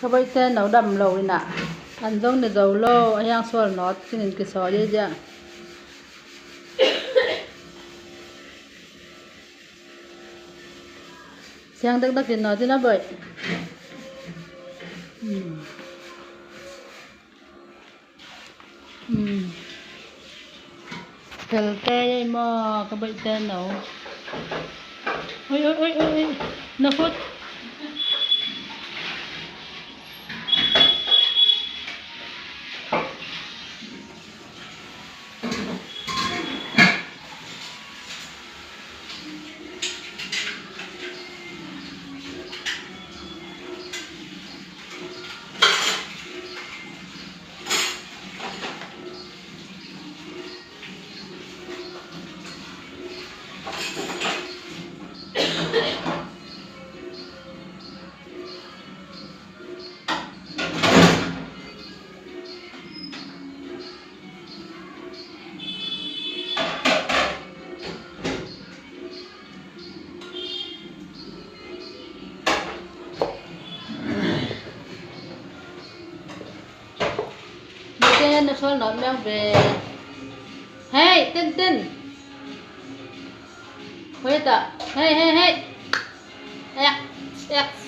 bây giờ nấu đầm lẩu đi nè, ăn giống để dầu lô, anh đang xua nó cho nên cái sò đi chứ. Siang tức tức thì nó chứ nó bởi. Thử tê mà cái bệnh tê nấu. Ôi, nó phút. Nó xóa nó mang về. Hey, tin. Wait up. Hey. X.